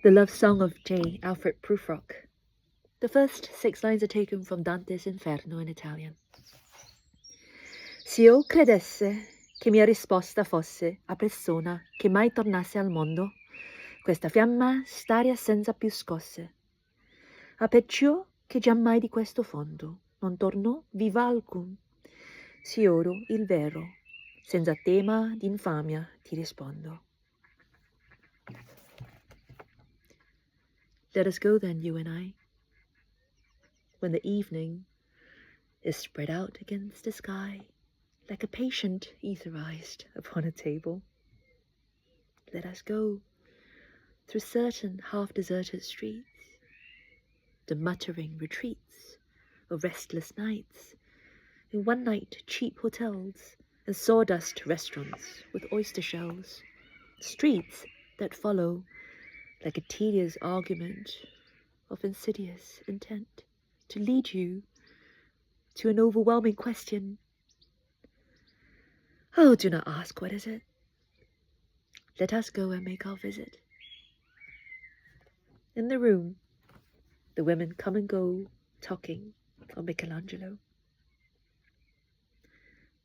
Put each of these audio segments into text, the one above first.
The Love Song of J. Alfred Prufrock. The first 6 lines are taken from Dante's Inferno in Italian. Se io credesse che mia risposta fosse a persona che mai tornasse al mondo, questa fiamma staria senza più scosse. A perciò che giammai di questo fondo non tornò viva alcun. Se oro il vero, senza tema d'infamia ti rispondo. Let us go then, you and I, when the evening is spread out against the sky, like a patient etherized upon a table. Let us go through certain half-deserted streets, the muttering retreats of restless nights, in one-night cheap hotels and sawdust restaurants with oyster shells, streets that follow like a tedious argument of insidious intent to lead you to an overwhelming question. Oh, do not ask what is it. Let us go and make our visit. In the room, the women come and go, talking of Michelangelo.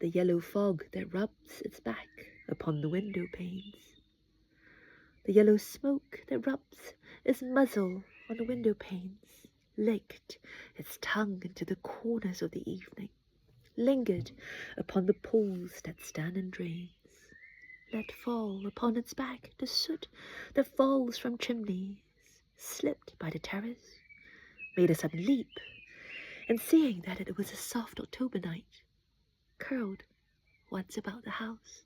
The yellow fog that rubs its back upon the window panes. The yellow smoke that rubs its muzzle on the window panes, licked its tongue into the corners of the evening, lingered upon the pools that stand in drains, let fall upon its back the soot that falls from chimneys, slipped by the terrace, made a sudden leap, and seeing that it was a soft October night, curled once about the house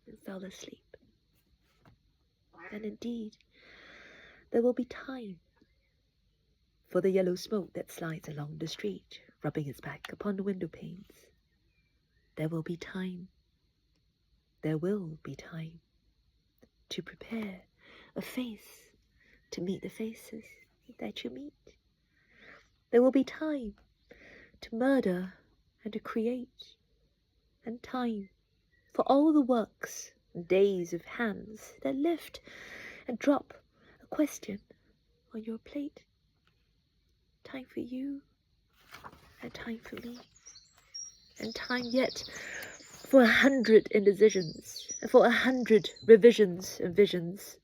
and fell asleep. And indeed, there will be time for the yellow smoke that slides along the street, rubbing its back upon the window panes. There will be time. There will be time to prepare a face to meet the faces that you meet. There will be time to murder and to create, and time for all the works and days of hands that lift and drop a question on your plate. Time for you, and time for me, and time yet for 100 indecisions, and for 100 revisions and visions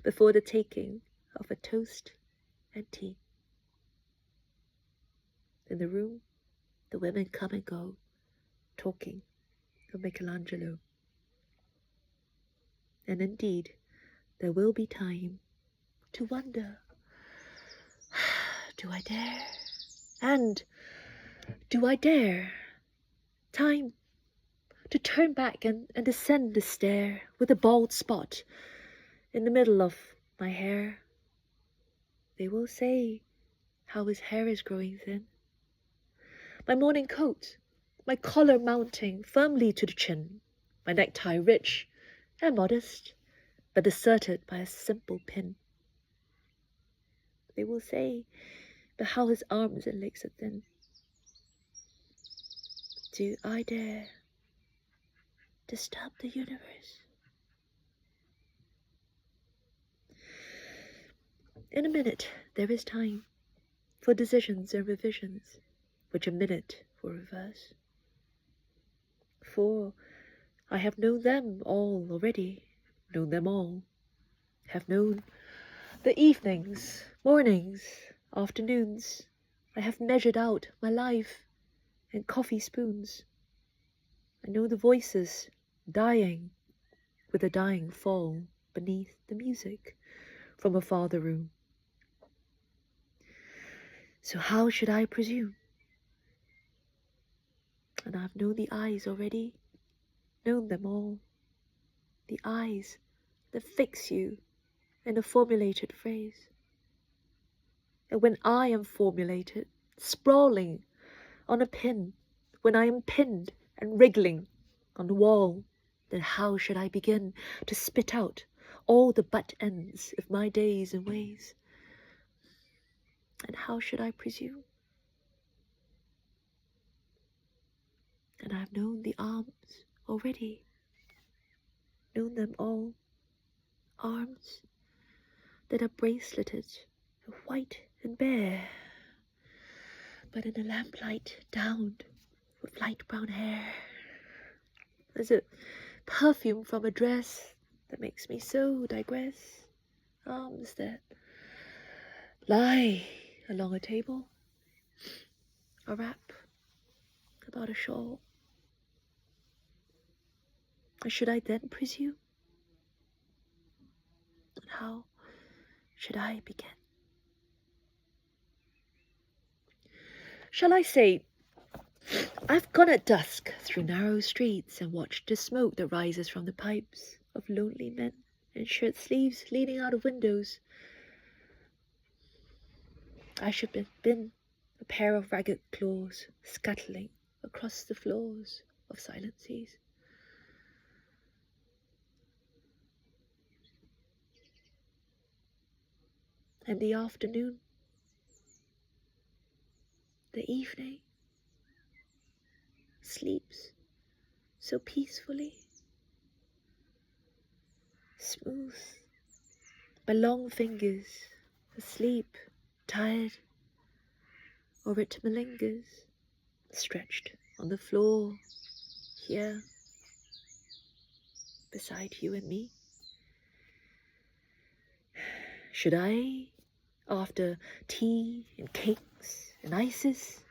before the taking of a toast and tea. In the room, the women come and go, talking of Michelangelo. And indeed, there will be time to wonder, do I dare? And do I dare? Time to turn back and descend the stair with a bald spot in the middle of my hair. They will say how his hair is growing thin. My morning coat, my collar mounting firmly to the chin, my necktie rich and modest, but deserted by a simple pin. They will say, but how his arms and legs are thin. Do I dare disturb the universe? In a minute, there is time for decisions and revisions, which a minute will reverse. For I have known them all already, known them all, have known the evenings, mornings, afternoons. I have measured out my life in coffee spoons. I know the voices dying with a dying fall beneath the music from a farther room. So how should I presume? And I've known the eyes already, known them all. The eyes that fix you in a formulated phrase. And when I am formulated, sprawling on a pin, when I am pinned and wriggling on the wall, then how should I begin to spit out all the butt ends of my days and ways? And how should I presume? And I've known the arms already, known them all. Arms that are braceleted, white and bare, but in the lamplight downed with light brown hair. There's a perfume from a dress that makes me so digress. Arms that lie along a table, a wrap about a shawl. And should I then presume? And how should I begin? Shall I say, I've gone at dusk through narrow streets and watched the smoke that rises from the pipes of lonely men in shirt sleeves leaning out of windows. I should have been a pair of ragged claws scuttling across the floors of silent seas. And the afternoon, the evening, sleeps so peacefully, smooth, my long fingers asleep, tired, or it malingers, stretched on the floor, here, beside you and me. Should I, after tea and cakes and ices,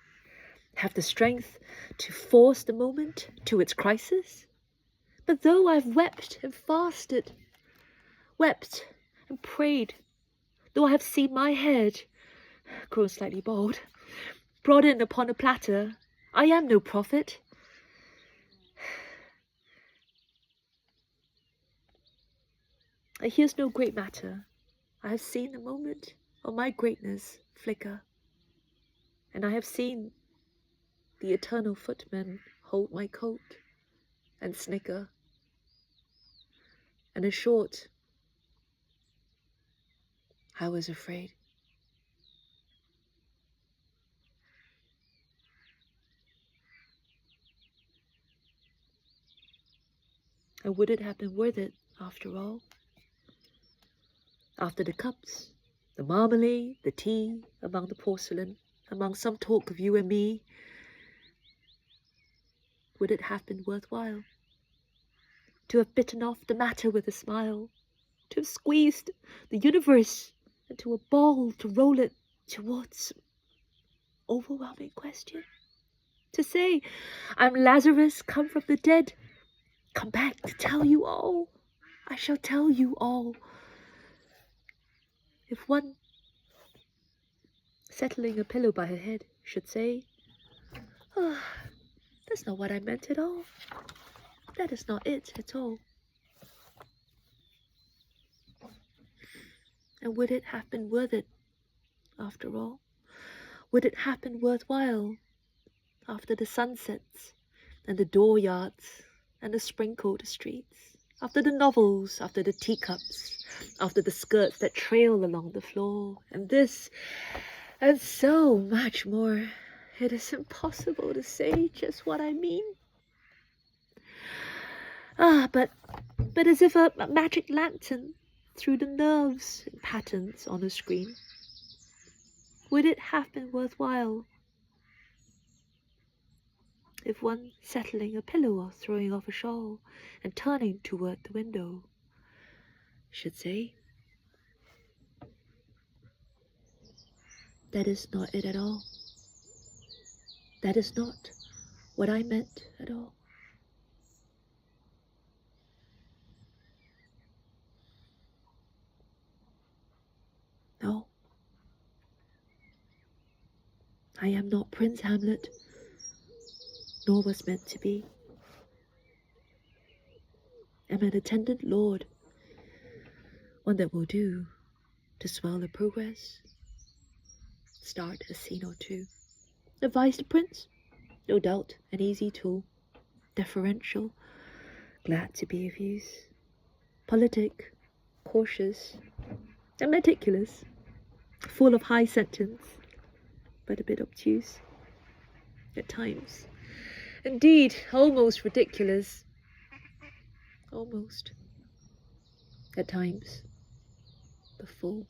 have the strength to force the moment to its crisis? But though I've wept and fasted, wept and prayed, though I have seen my head, grown slightly bald, brought in upon a platter, I am no prophet. Here's no great matter. I have seen the moment of my greatness flicker, and I have seen the eternal footman hold my coat and snicker. And in short, I was afraid. And would it have been worth it, after all? After the cups, the marmalade, the tea, among the porcelain, among some talk of you and me, would it have been worthwhile to have bitten off the matter with a smile, to have squeezed the universe into a ball, to roll it towards overwhelming question? To say, I'm Lazarus come from the dead, come back to tell you all. I shall tell you all. If one, settling a pillow by her head, should say, oh, that's not what I meant at all. That is not it at all. And would it have been worth it, after all? Would it have been worthwhile, after the sunsets, and the dooryards, and the sprinkled streets, after the novels, after the teacups, after the skirts that trail along the floor, and this, and so much more? It is impossible to say just what I mean. But as if a magic lantern through the nerves and patterns on a screen, would it have been worthwhile if one settling a pillow or throwing off a shawl and turning toward the window should say, that is not it at all. That is not what I meant at all. No, I am not Prince Hamlet, nor was meant to be. I'm an attendant lord, one that will do to swell the progress, start a scene or two. Advise the prince? No doubt, an easy tool, deferential, glad to be of use, politic, cautious, and meticulous, full of high sentence, but a bit obtuse at times. Indeed, almost ridiculous. Almost. At times. the full.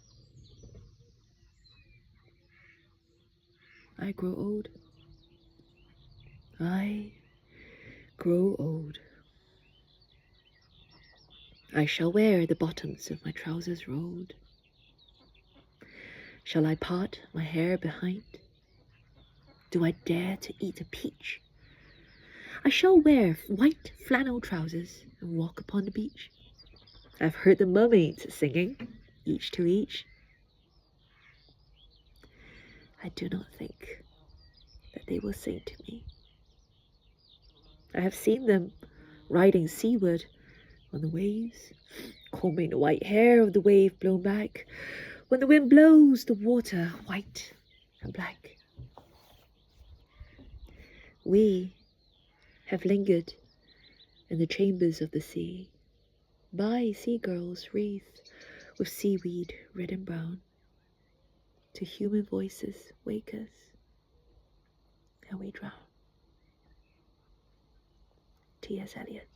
I grow old. I grow old. I shall wear the bottoms of my trousers rolled. Shall I part my hair behind? Do I dare to eat a peach? I shall wear white flannel trousers and walk upon the beach. I've heard the mermaids singing, each to each. I do not think that they will sing to me. I have seen them riding seaward on the waves, combing the white hair of the wave blown back. When the wind blows the water white and black. We have lingered in the chambers of the sea, by sea-girls wreathed with seaweed red and brown, till human voices wake us, and we drown. T.S. Eliot.